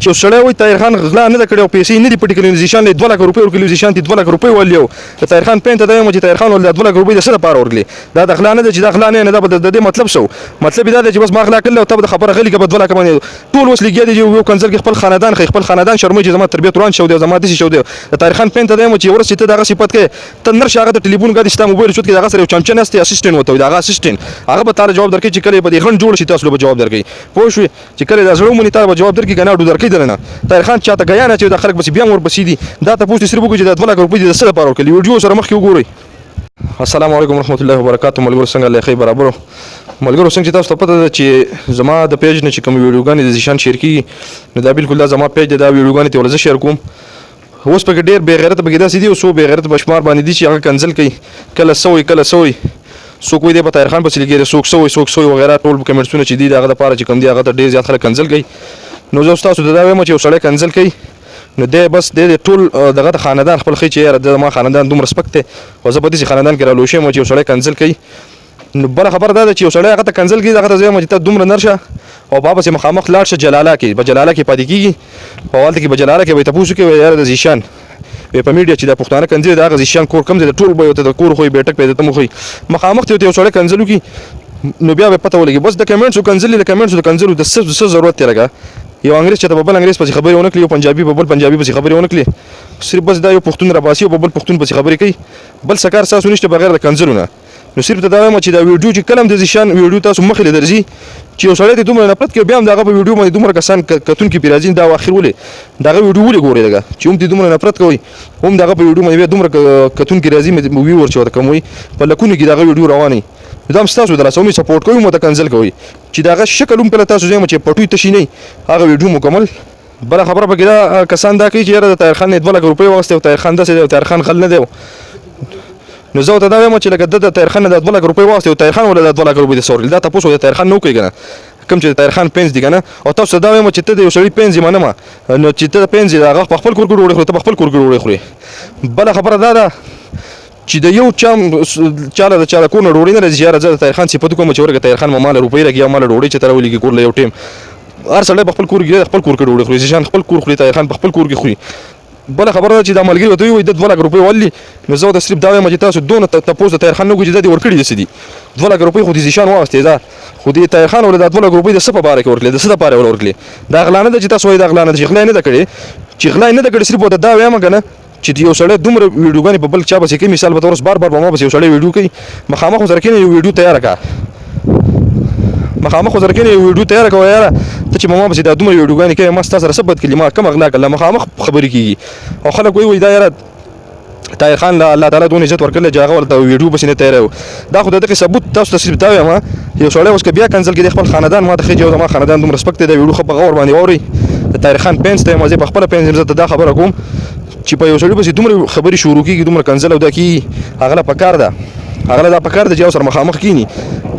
چې سړی وایي طاهر خان غلا نه ده کړې او پیسې نه دي پټې کړې زیشان له 2 لک روپۍ ورکړي زیشان ته 2 لک روپۍ ولي د طاهر خان پین ته دا چې طاهر خان ول 2 لک روپۍ د څه لپاره ورکړي دا د غلا نه ده چې دا غلا نه ده د دې مطلب شو مطلب دا دی چې بس ما غلا کړل او ته د خبره غلي کې 2 لک باندې ټول وس لګیا دي یو کنسل کې خپل خاندان شرموي چې زما تربیت وران شو دی زما دي شو دی د طاهر خان پین ته دا چې ورسې ته دغه صفت کې ته نر شاغه د ټلیفون غاډي ستا موبایل شوت کې دغه سره چمچن است اسسټنټ وته دغه اسسټنټ هغه به تعالی جواب درکړي چې کله به د غن جوړ شي تاسو به جواب درکړي پوه شو چې کله د زړه مونږ ته جواب درکړي کنه ډو درکړي دلنه طاهر خان چاته غیا نه چې د خلک بس بیا ور بسې دي دا ته پوښتنه سره وکړي چې د 2 لک روپۍ د څه لپاره ورکړي ویډیو سره مخ کې وګورئ السلام علیکم ورحمت الله وبرکاته ملګرو څنګه الله خیر برابر ملګرو څنګه تاسو ته پته ده چې زما د پیج نه چې کوم ویډیوګانې د زیشان شیر کیږي نو دا بالکل دا زما پیج دی دا ویډیوګانې ته ولزه شیر کوم اوس پکې ډېر بې غیرته پکې داسې دي او څو بې غیرته بشمار باندې دي چې هغه کنسل کوي کله سوی څوک وایي دی په طاهر خان پسې لګېږي څوک سوی وغیره ټول کمنټسونه چې دي د هغه دپاره چې کوم دي هغه ته ډېر زیات خلک کنسل کوي نو زه ستاسو ته دا وایم چې یو سړی کنسل کوي نو دی بس دی ټول دغه ته خاندان خپل ښیي چې یاره د ما خاندان دومره سپک دی او زه په داسې خاندان کې رالوی شوی یم چې یو سړی کنسل کوي نو بله خبره دا ده چې یو سړی هغه ته کنسل کوي هغه ته زه وایم چې ته دومره نر شه او بیا پسې مخامخ لاړ شه جلاله کې په جلاله کې پاتې کېږي په هلته کې په جلاله کې به یې تپوس وکړي یاره د زیشان په میډیا چې د پښتانه کنځلي د هغه زیشان کور کم دی د ټول به ورته د کور خوی بیټک به ته مو خوی مخامخ ته یو سړی کنځل وکړي نو بیا به پته ولګي بس د کمنټسو کنځلو د څه ضرورت دی لګه یو انګریز چې په بل انګریز پسې خبرې ونه کړي یو پنجابي په بل پنجابي پسې خبرې ونه کړي صرف بس دا یو پښتون راباسي او په بل پښتون پسې خبرې کوي بل څه کار ستاسو نشته بغیر د کنځلو نه نو صرف ته دا وایم چې دا ویډیو چې کله هم د زیشان ویډیو تاسو مخې له درځي چې یو سړی د دومره نفرت کوي بیا هم د هغه په ویډیو باندې دومره کسان کتونکي پرې راځي دا اخر ولې د هغه ویډیو ولې ګورئ لږه چې هم د دومره نفرت کوي هم د هغه په ویډیو باندې بیا دومره کتونکي راځي ویور چې ورته کوم وي په لکونو کې د هغه ویډیو روان وي دا هم ستاسو د لاسه مې سپورټ کوي مو ته کنسل کوي چې د هغه شکل هم کله تاسو ځای چې پټوي تشي نه هغه ویډیو مکمل بله خبره پکې دا کسان دا کوي چې یاره د طاهر خان 2 لک روپۍ واغستې او طاهر خان داسې دی او طاهر خان غل نه دی نو زه ورته دا وایم چې لکه د طاهر خان د 2 لک روپۍ واغستې او طاهر خان ولې د 2 لک روپۍ د څه ورکړي دا تپوس د طاهر خان نه وکړي که نه کوم چې د طاهر خان پینځ دي که نه او تاسو ته دا وایم چې ته د یو سړي پینځ یې منمه نو چې ته پینځ یې هغه په خپل کور کې ډوډۍ خوري ته په خپل کور کې ډوډۍ خوري بله خبره دا ده چې د یو چاله د چاله کور نه ډوډۍ نه راځي یاره زه د طاهر خان صفت کوم چې ورکه طاهر خان ماله روپۍ راکړي یا ماله ډوډۍ چې ته راولېږي کور له یو ټیم هر سړی په خپل کور کې خپل کور کې ډوډۍ خوري زیشان خپل کور خوري طاهر خان په خپل کور کې خوري بله خبره ده چې دا ملګري ورته وایي د 2 لک روپۍ ولي نو زه ورته صرف دا وایم چې تاسو دونه تپوس د طاهر خان نه وکړي چې دا دې ورکړي داسې دي 2 لک روپۍ خو د زیشان واغستې دا خو د طاهر خان ولې دا 2 لک روپۍ د څه په باره کې ورکړي د څه دپاره یې ورکړي دا غلا نه ده چې تاسو وایي دا غلا نه ده چې غلا یې نه ده کړې چې غلا یې نه ده کړې صرف ورته دا وایم که نه چې یو سړی دومره ویډیوګانې په بل چا پسې کوي مثال به ته اوس بار به ما پسې یو سړی ویډیو کوي مخامخ ورسره کښېنه یو ویډیو تیاره کړه مخامخ ورسره کښېنه یو ویډیو تیاره کړه یاره ته چې ما پسې دا دومره ویډیوګانې کوي ما ستا سره څه بد کړي ما کومه غلا کړله مخامخ خبرې کېږي او خلک وایي دا یاره طاهر خان له الله تعالی دونه عزت ورکړلی چې هغه ورته ویډیو پسې نه تیاری دا خو د دغې ثبوت تاسو ته صرف دا وایم یو سړی اوس که بیا کنسل کړي خپل خاندان ما ته ښه چې زما خاندان دومره سپک دی دا ویډیو ښه په غور باندې واورئ د طاهر خان پینځ ته یم زه په خپله پینځ یم زه ته دا خبره کوم چې په یو سړي پسې دومره خبرې شروع کېږي دومره کنسل او دا کېږي هغه له پکار ده هغه له دا پکار ده چې یو سره مخامخ کېني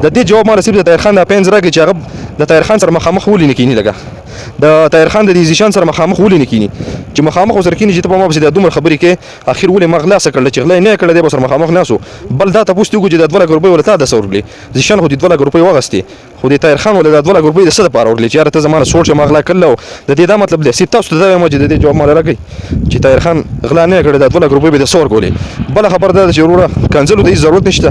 د دې جواب ما صرف د طاهر خان دا پینځ راکړي چې هغه د طاهر خان سره مخامخ ولې نه کېني لږه د طاهر خان د زیشان سره مخامخ ولې نه کېني چې مخامخ ورسره کېني چې ته په ما پسې دا دومره خبرې کوې اخر ولې ما غلا څه کړله چې غلا یې نه یې کړله دی به ورسره مخامخ ناست بل دا تپوس دې وکړو چې د 2 لک روپۍ ولې تا داسې ورکړي زیشان خو دې 2 لک روپۍ واغستې خو دې طاهر خان ولې دا 2 لک روپۍ د څه دپاره ورکړي چې یاره ته زما نه سوچ ما غلا کړله د دې دا مطلب دی صرف تاسو ته دا وایم چې د دې جواب ما راکړئ چې طاهر خان غلا نه یې کړې دا 2 لک روپۍ به د څه ورکولې بله خبره دا ده چې وروره کنسلو ته هېڅ ضرورت نشته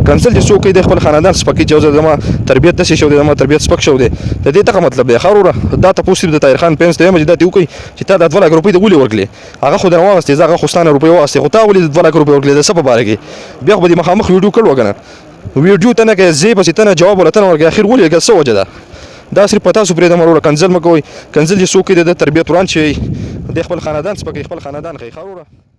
کنسل چې څوک کوي د خپل خاندان سپکوي چې زما تربیت داسې شو دی زما تربیت سپک شو دی د دې دغه مطلب دی ښه وروره دا تپوس صرف د طاهر خان پینځ ته یم چې دا دې وکړئ چې تا دا 2 لک روپۍ د ولې ورکړې هغه خو درنه واغستې زه هغه خو ستا نه روپۍ واغستې خو تا ولې د 2 لک روپۍ ورکړې د څه په باره کې بیا خو به دې مخامخ ویډیو کړو که نه ویډیو ته نه کوې زه پسې ته نه جواب ولا ته نه ورکړې اخر ولې څه وجه ده دا صرف په تاسو پرېږدم وروره کنسل مه کوئ کنسل چې څوک کوي د تربیت وران شي د خپل خاندان سپکوي خپل خاندان ښایي ښه وروره